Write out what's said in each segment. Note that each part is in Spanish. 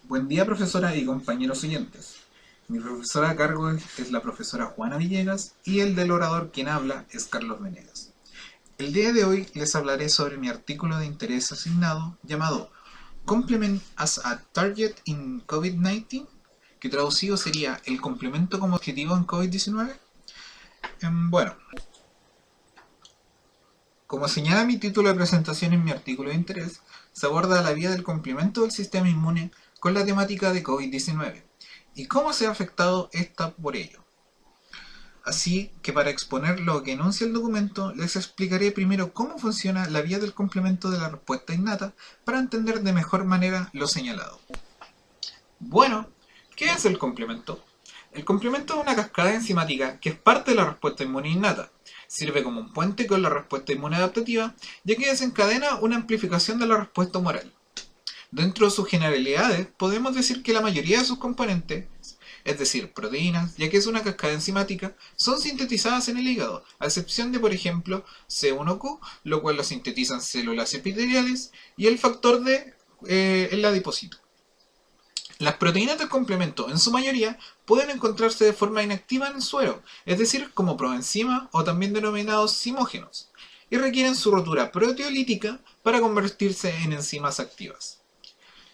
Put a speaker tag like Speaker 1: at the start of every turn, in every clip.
Speaker 1: Buen día, profesora y compañeros oyentes. Mi profesora a cargo es la profesora Juana Villegas y el del orador quien habla es Carlos Venegas. El día de hoy les hablaré sobre mi artículo de interés asignado llamado Complement as a Target in COVID-19, que traducido sería el complemento como objetivo en COVID-19. Bueno, como señala mi título de presentación en mi artículo de interés, se aborda la vía del complemento del sistema inmune con la temática de COVID-19 y cómo se ha afectado esta por ello. Así que para exponer lo que enuncia el documento, les explicaré primero cómo funciona la vía del complemento de la respuesta innata para entender de mejor manera lo señalado. Bueno, ¿qué es el complemento? El complemento es una cascada enzimática que es parte de la respuesta inmune innata. Sirve como un puente con la respuesta inmune adaptativa, ya que desencadena una amplificación de la respuesta humoral. Dentro de sus generalidades, podemos decir que la mayoría de sus componentes, es decir, proteínas, ya que es una cascada enzimática, son sintetizadas en el hígado, a excepción de, por ejemplo, C1Q, lo cual lo sintetizan células epiteliales, y el factor D el adipocito. Las proteínas del complemento, en su mayoría, pueden encontrarse de forma inactiva en el suero, es decir, como proenzimas o también denominados zimógenos, y requieren su rotura proteolítica para convertirse en enzimas activas.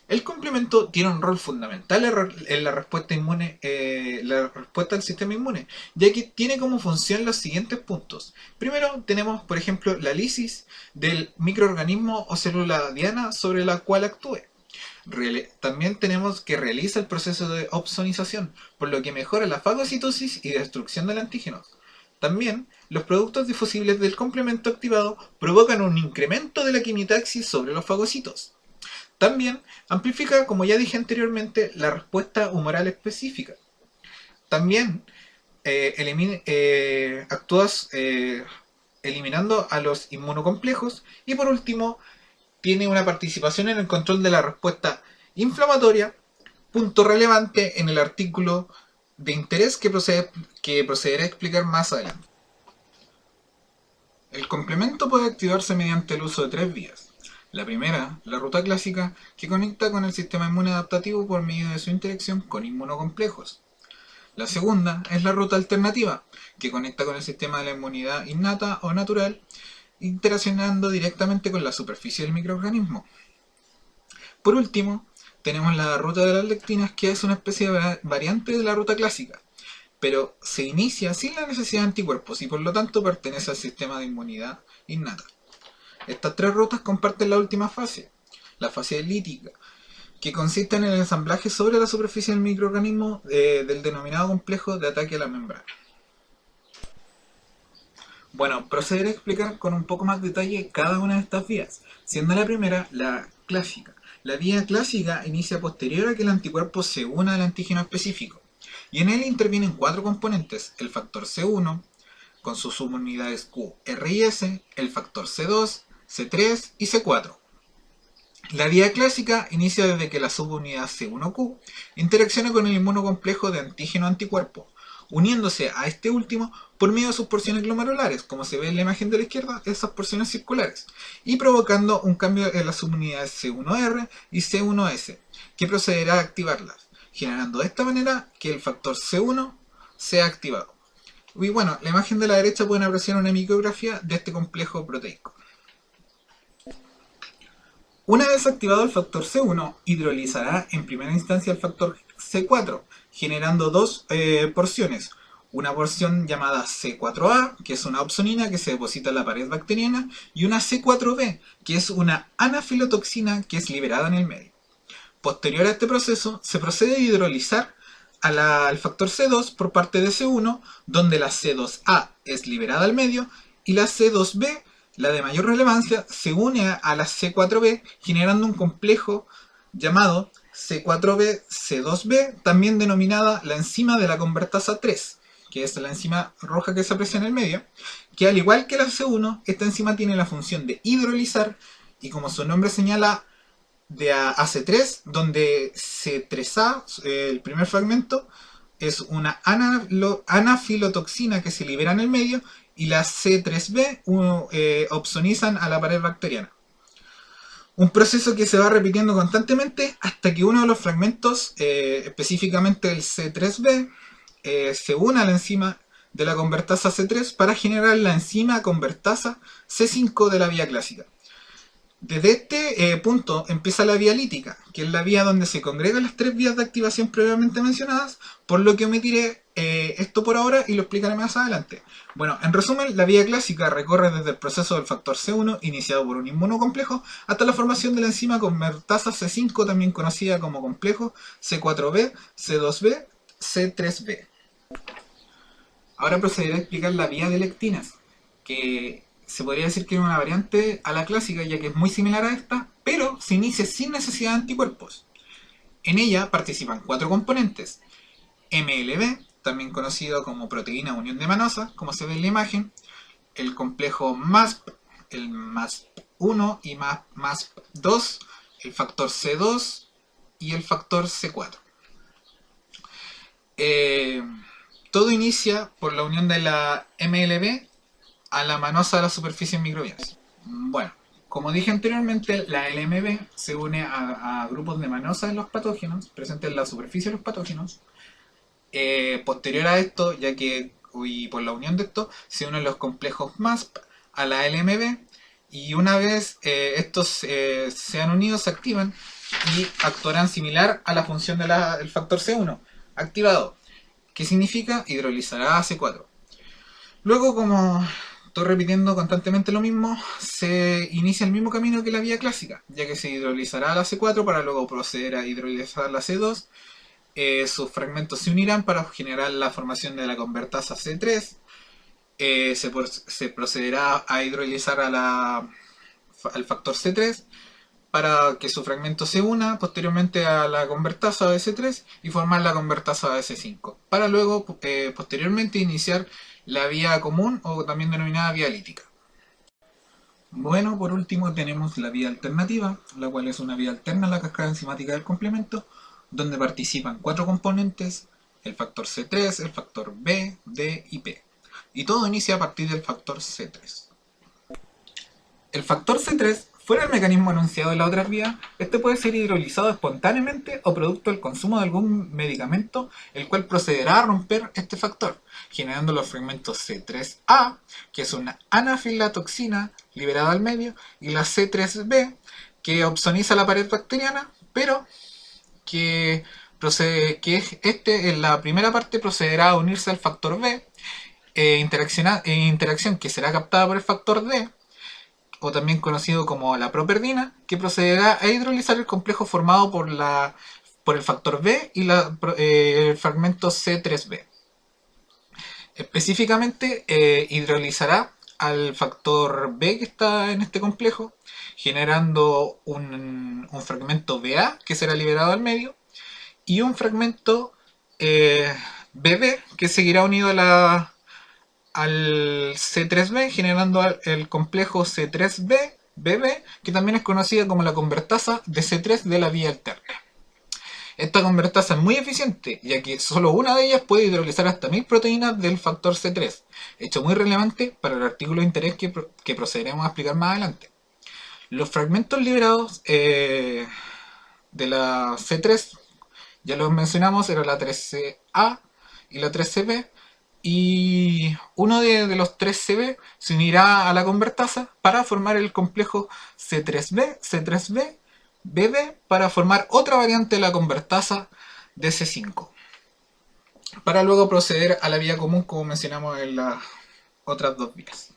Speaker 1: El complemento tiene un rol fundamental en la respuesta inmune, la respuesta del sistema inmune, ya que tiene como función los siguientes puntos. Primero tenemos, por ejemplo, la lisis del microorganismo o célula diana sobre la cual actúe. También tenemos que realiza el proceso de opsonización, por lo que mejora la fagocitosis y destrucción del antígeno. También, los productos difusibles del complemento activado provocan un incremento de la quimiotaxis sobre los fagocitos. También amplifica, como ya dije anteriormente, la respuesta humoral específica. También actúas eliminando a los inmunocomplejos. Y por último, tiene una participación en el control de la respuesta inflamatoria, punto relevante en el artículo de interés que procederé a explicar más adelante. El complemento puede activarse mediante el uso de tres vías. La primera, la ruta clásica, que conecta con el sistema inmune adaptativo por medio de su interacción con inmunocomplejos. La segunda es la ruta alternativa, que conecta con el sistema de la inmunidad innata o natural, interaccionando directamente con la superficie del microorganismo. Por último, tenemos la ruta de las lectinas, que es una especie de variante de la ruta clásica, pero se inicia sin la necesidad de anticuerpos y por lo tanto pertenece al sistema de inmunidad innata. Estas tres rutas comparten la última fase, la fase lítica, que consiste en el ensamblaje sobre la superficie del microorganismo del denominado complejo de ataque a la membrana. Bueno, procederé a explicar con un poco más detalle cada una de estas vías, siendo la primera la clásica. La vía clásica inicia posterior a que el anticuerpo se una al antígeno específico, y en él intervienen cuatro componentes: el factor C1, con sus subunidades Q, R y S, el factor C2, C3 y C4. La vía clásica inicia desde que la subunidad C1Q interacciona con el inmunocomplejo de antígeno-anticuerpo, uniéndose a este último por medio de sus porciones glomerulares, como se ve en la imagen de la izquierda, esas porciones circulares, y provocando un cambio en las subunidades C1R y C1S, que procederá a activarlas, generando de esta manera que el factor C1 sea activado. Y bueno, la imagen de la derecha pueden apreciar una micrografía de este complejo proteico. Una vez activado el factor C1, hidrolizará en primera instancia el factor C4, generando dos porciones. Una porción llamada C4A, que es una opsonina que se deposita en la pared bacteriana, y una C4B, que es una anafilotoxina que es liberada en el medio. Posterior a este proceso, se procede a hidrolizar al factor C2 por parte de C1, donde la C2A es liberada al medio y la C2B, la de mayor relevancia, se une a la C4B generando un complejo llamado C4B-C2B, también denominada la enzima de la convertasa 3, que es la enzima roja que se aprecia en el medio, que al igual que la C1, esta enzima tiene la función de hidrolizar y, como su nombre señala, de AC3, donde C3A, el primer fragmento, es una anafilotoxina que se libera en el medio, y las C3B opsonizan a la pared bacteriana. Un proceso que se va repitiendo constantemente hasta que uno de los fragmentos, específicamente el C3b, se une a la enzima de la convertasa C3 para generar la enzima convertasa C5 de la vía clásica. Desde este punto empieza la vía lítica, que es la vía donde se congregan las tres vías de activación previamente mencionadas, por lo que omitiré esto por ahora y lo explicaré más adelante. Bueno, en resumen, la vía clásica recorre desde el proceso del factor C1, iniciado por un inmunocomplejo, hasta la formación de la enzima convertasa C5, también conocida como complejo C4b, C2b, C3b. Ahora procederé a explicar la vía de lectinas, que se podría decir que es una variante a la clásica, ya que es muy similar a esta, pero se inicia sin necesidad de anticuerpos. En ella participan cuatro componentes: MLB, también conocido como proteína unión de manosa, como se ve en la imagen, el complejo MASP, el MASP1 y MASP2, el factor C2 y el factor C4. Todo inicia por la unión de la MLB a la manosa de las superficies microbianas. Bueno, como dije anteriormente, la LMB se une a grupos de manosa de los patógenos presentes en la superficie de los patógenos. Posterior a esto, ya que y por la unión de esto, se unen los complejos MASP a la LMB, y una vez estos sean unidos, se activan y actuarán similar a la función del factor C1 activado, que significa hidrolizará a C4. Luego, como estoy repitiendo constantemente lo mismo, se inicia el mismo camino que la vía clásica, ya que se hidrolizará a la C4 para luego proceder a hidrolizar la C2. Sus fragmentos se unirán para generar la formación de la convertasa C3. Se procederá a hidrolizar al factor C3 para que su fragmento se una posteriormente a la convertasa de C3 y formar la convertasa de C5, para luego posteriormente iniciar la vía común, o también denominada vía lítica. Bueno, por último tenemos la vía alternativa, la cual es una vía alterna a la cascada enzimática del complemento, donde participan cuatro componentes: el factor C3, el factor B, D y P. Y todo inicia a partir del factor C3. El factor C3, fuera del mecanismo anunciado en la otra vía, este puede ser hidrolizado espontáneamente o producto del consumo de algún medicamento, el cual procederá a romper este factor, generando los fragmentos C3A, que es una anafilatoxina liberada al medio, y la C3B, que opsoniza la pared bacteriana, pero que en la primera parte procederá a unirse al factor B, interacción que será captada por el factor D, o también conocido como la properdina, que procederá a hidrolizar el complejo formado por el factor B y el fragmento C3b. Específicamente, hidrolizará al factor B que está en este complejo, generando un fragmento BA que será liberado al medio, y un fragmento BB que seguirá unido al C3b, generando el complejo C3b-BB, que también es conocida como la convertasa de C3 de la vía alterna. Esta convertasa es muy eficiente, ya que solo una de ellas puede hidrolizar hasta 1000 proteínas del factor C3, hecho muy relevante para el artículo de interés que procederemos a explicar más adelante. Los fragmentos liberados de la C3, ya los mencionamos, era la 3CA y la 3CB, y uno de los 3CB se unirá a la convertasa para formar el complejo C3b, C3b, BB, para formar otra variante de la convertasa de C5, para luego proceder a la vía común, como mencionamos en las otras dos vías.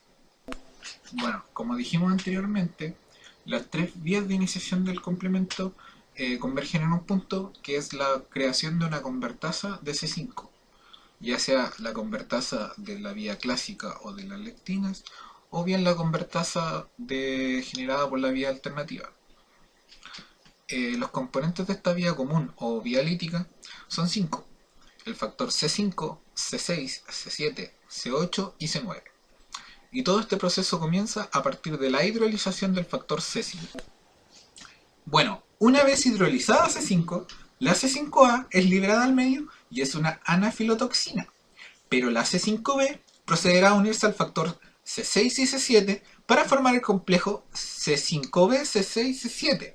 Speaker 1: Bueno, como dijimos anteriormente, las tres vías de iniciación del complemento convergen en un punto, que es la creación de una convertasa de C5, ya sea la convertasa de la vía clásica o de las lectinas, o bien la convertasa generada por la vía alternativa. Los componentes de esta vía común o vía lítica son 5: el factor C5, C6, C7, C8 y C9. Y todo este proceso comienza a partir de la hidrolización del factor C5. Bueno, una vez hidrolizada C5, la C5A es liberada al medio y es una anafilotoxina, pero la C5B procederá a unirse al factor C6 y C7 para formar el complejo C5b, C6, C7,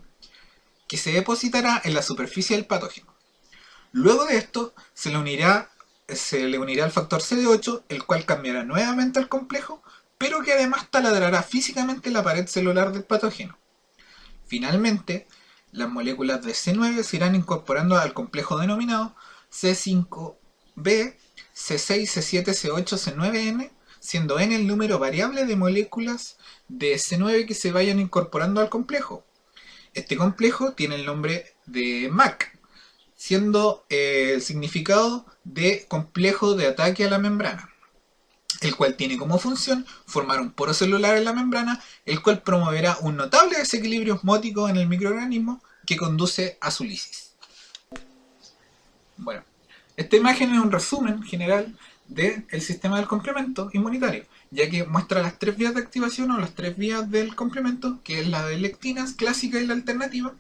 Speaker 1: que se depositará en la superficie del patógeno. Luego de esto se le unirá el factor CD8, el cual cambiará nuevamente el complejo, pero que además taladrará físicamente la pared celular del patógeno. Finalmente, las moléculas de C9 se irán incorporando al complejo denominado C5b, C6, C7, C8, C9n, siendo n el número variable de moléculas de C9 que se vayan incorporando al complejo. Este complejo tiene el nombre de MAC, siendo el significado de complejo de ataque a la membrana, el cual tiene como función formar un poro celular en la membrana, el cual promoverá un notable desequilibrio osmótico en el microorganismo que conduce a su lisis. Bueno, esta imagen es un resumen general del sistema del complemento inmunitario, ya que muestra las tres vías de activación o las tres vías del complemento, que es la de lectinas clásica y la alternativa,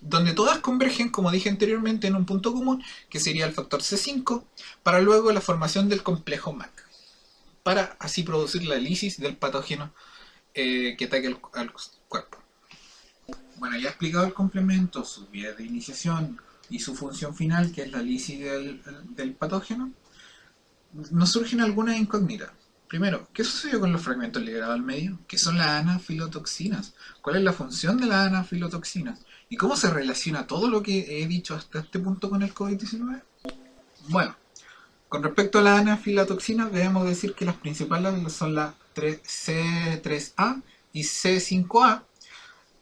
Speaker 1: donde todas convergen, como dije anteriormente, en un punto común, que sería el factor C5, para luego la formación del complejo MAC, para así producir la lisis del patógeno que ataque al cuerpo. Bueno, ya he explicado el complemento, sus vías de iniciación y su función final, que es la lisis del patógeno. Nos surgen algunas incógnitas. Primero, ¿qué sucedió con los fragmentos liberados al medio? ¿Qué son las anafilotoxinas? ¿Cuál es la función de las anafilotoxinas? ¿Y cómo se relaciona todo lo que he dicho hasta este punto con el COVID-19? Bueno, con respecto a las anafilotoxinas, debemos decir que las principales son las C3A y C5A.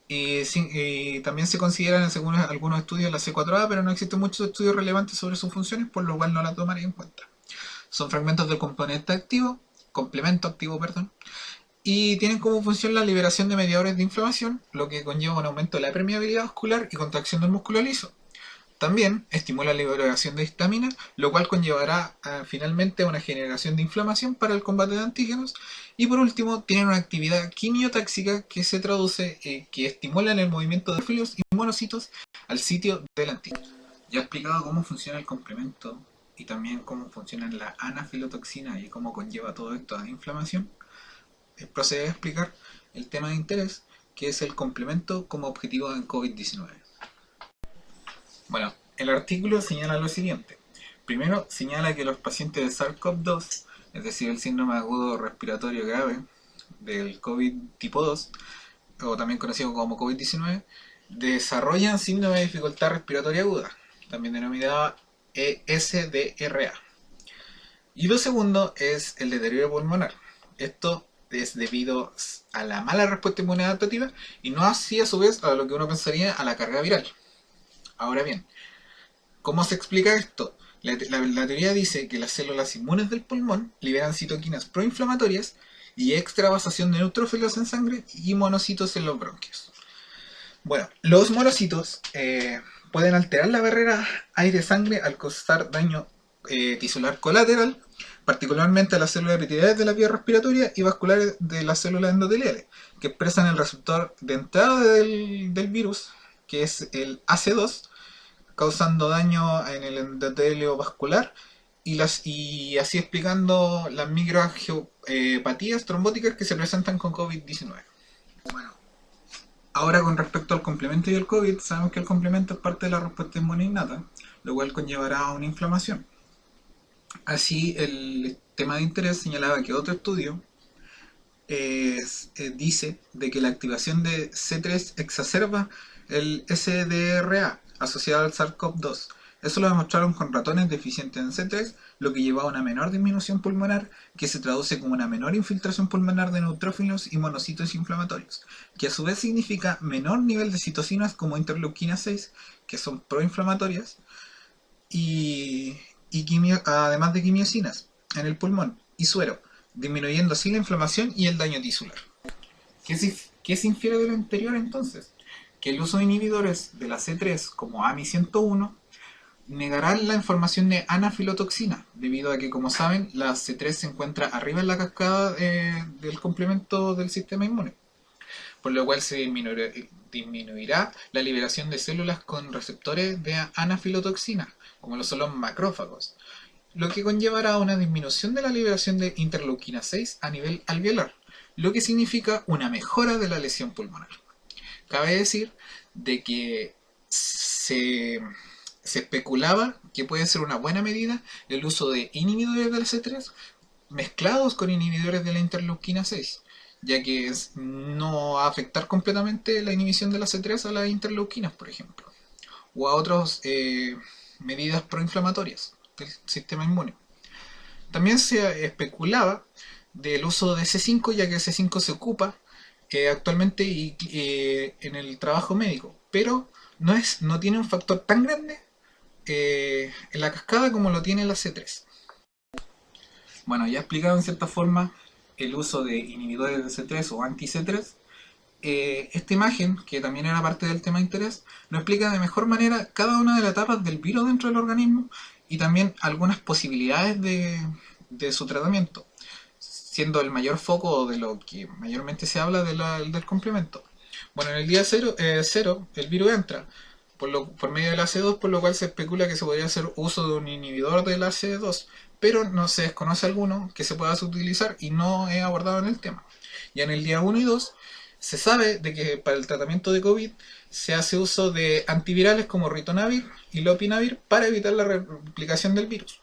Speaker 1: Y también se consideran, según algunos estudios, la C4A, pero no existen muchos estudios relevantes sobre sus funciones, por lo cual no la tomaré en cuenta. Son fragmentos del complemento activo, y tienen como función la liberación de mediadores de inflamación, lo que conlleva un aumento de la permeabilidad vascular y contracción del músculo liso. También estimula la liberación de histamina, lo cual conllevará finalmente a una generación de inflamación para el combate de antígenos. Y por último, tienen una actividad quimiotáxica que se traduce que estimulan el movimiento de neutrófilos y monocitos al sitio del antígeno. Ya he explicado cómo funciona el complemento y también cómo funciona la anafilotoxina y cómo conlleva todo esto a inflamación. Procederé a explicar el tema de interés, que es el complemento como objetivo en COVID-19. Bueno, el artículo señala lo siguiente. Primero, señala que los pacientes de SARS-CoV-2, es decir, el síndrome agudo respiratorio grave del COVID tipo 2, o también conocido como COVID-19, desarrollan síndrome de dificultad respiratoria aguda, también denominada SDRA. Y lo segundo es el deterioro pulmonar. Esto es debido a la mala respuesta inmune adaptativa y no así a su vez a lo que uno pensaría a la carga viral. Ahora bien, ¿cómo se explica esto? La teoría dice que las células inmunes del pulmón liberan citoquinas proinflamatorias y extravasación de neutrófilos en sangre y monocitos en los bronquios. Bueno, los monocitos pueden alterar la barrera aire-sangre al causar daño tisular colateral, particularmente a las células epiteliales de la vía respiratoria y vasculares de las células endoteliales, que expresan el receptor de entrada del virus, que es el AC2, causando daño en el endotelio vascular y así explicando las microangiopatías trombóticas que se presentan con COVID-19. Bueno, ahora con respecto al complemento y el COVID, sabemos que el complemento es parte de la respuesta inmune innata, lo cual conllevará a una inflamación. Así, el tema de interés señalaba que otro estudio dice de que la activación de C3 exacerba el SDRA asociado al SARS-CoV-2. Eso lo demostraron con ratones deficientes en C3, lo que llevaba a una menor disminución pulmonar, que se traduce como una menor infiltración pulmonar de neutrófilos y monocitos inflamatorios, que a su vez significa menor nivel de citocinas como interleuquina 6, que son proinflamatorias, además de quimiosinas en el pulmón y suero, disminuyendo así la inflamación y el daño tisular. ¿Qué se infiere de lo anterior entonces? Que el uso de inhibidores de la C3 como AMI101 negarán la información de anafilotoxina, debido a que, como saben, la C3 se encuentra arriba en la cascada del complemento del sistema inmune, por lo cual se disminuirá la liberación de células con receptores de anafilotoxina, como lo son los macrófagos, lo que conllevará a una disminución de la liberación de interleuquina 6 a nivel alveolar, lo que significa una mejora de la lesión pulmonar. Cabe decir de que se especulaba que puede ser una buena medida el uso de inhibidores del C3 mezclados con inhibidores de la interleuquina 6, ya que no va a afectar completamente la inhibición de la C3 a las interleuquinas, por ejemplo, o a otras medidas proinflamatorias del sistema inmune. También se especulaba del uso de C5, ya que C5 se ocupa actualmente en el trabajo médico, pero no tiene un factor tan grande en la cascada como lo tiene la C3. Bueno, ya he explicado en cierta forma el uso de inhibidores de C3 o anti-C3. Esta imagen, que también era parte del tema de interés, nos explica de mejor manera cada una de las etapas del virus dentro del organismo y también algunas posibilidades de su tratamiento, siendo el mayor foco de lo que mayormente se habla del complemento. Bueno, en el día 0, el virus entra por medio del AC2, por lo cual se especula que se podría hacer uso de un inhibidor del AC2, pero no se desconoce alguno que se pueda utilizar y no he abordado en el tema. Ya en el día 1 y 2 se sabe de que para el tratamiento de COVID se hace uso de antivirales como ritonavir y lopinavir para evitar la replicación del virus.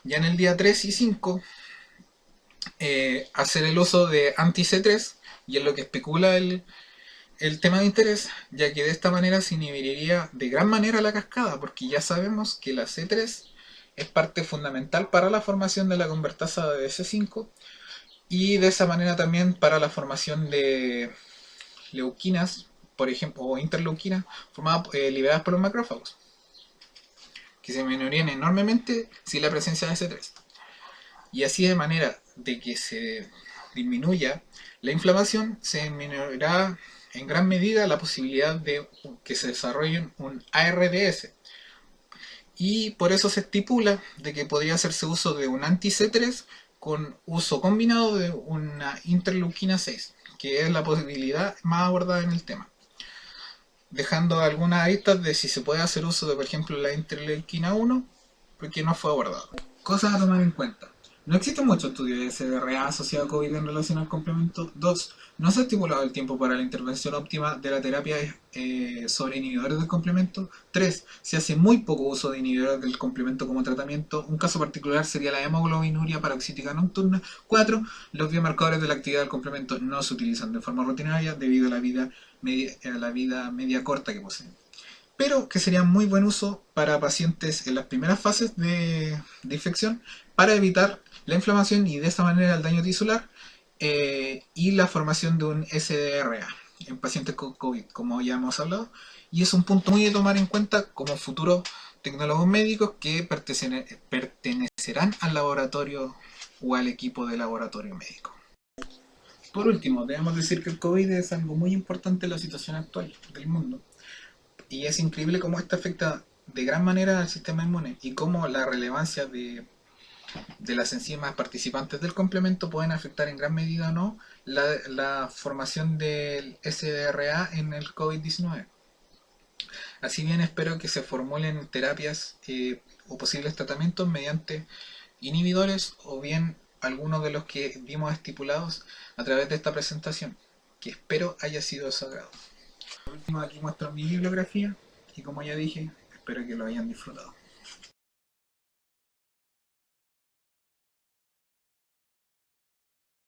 Speaker 1: Ya en el día 3 y 5 hacer el uso de anti-C3, y es lo que especula el tema de interés, ya que de esta manera se inhibiría de gran manera la cascada, porque ya sabemos que la C3 es parte fundamental para la formación de la convertasa de C5 y de esa manera también para la formación de leuquinas, por ejemplo, o interleuquinas liberadas por los macrófagos, que se disminuirían enormemente sin la presencia de C3. Y así de manera de que se disminuya la inflamación, se disminuirá en gran medida la posibilidad de que se desarrolle un ARDS. Y por eso se estipula de que podría hacerse uso de un anti-C3 con uso combinado de una interleuquina 6, que es la posibilidad más abordada en el tema. Dejando algunas aristas de si se puede hacer uso de, por ejemplo, la interleuquina 1, porque no fue abordado. Cosas a tomar en cuenta. No existe mucho estudio de SDRA asociado a COVID en relación al complemento. 2. No se ha estipulado el tiempo para la intervención óptima de la terapia sobre inhibidores del complemento. 3. Se hace muy poco uso de inhibidores del complemento como tratamiento. Un caso particular sería la hemoglobinuria paroxítica nocturna. 4. Los biomarcadores de la actividad del complemento no se utilizan de forma rutinaria debido a la vida media corta que poseen, pero que sería muy buen uso para pacientes en las primeras fases de infección para evitar la inflamación y de esta manera el daño tisular y la formación de un SDRA en pacientes con COVID, como ya hemos hablado, y es un punto muy de tomar en cuenta como futuros tecnólogos médicos que pertenecerán al laboratorio o al equipo de laboratorio médico. Por último, debemos decir que el COVID es algo muy importante en la situación actual del mundo. Y es increíble cómo esto afecta de gran manera al sistema inmune y cómo la relevancia de las enzimas participantes del complemento pueden afectar en gran medida o no la formación del SDRA en el COVID-19. Así bien espero que se formulen terapias o posibles tratamientos mediante inhibidores o bien algunos de los que vimos estipulados a través de esta presentación, que espero haya sido de su agrado. Por último, aquí muestro mi bibliografía y como ya dije, espero que lo hayan disfrutado.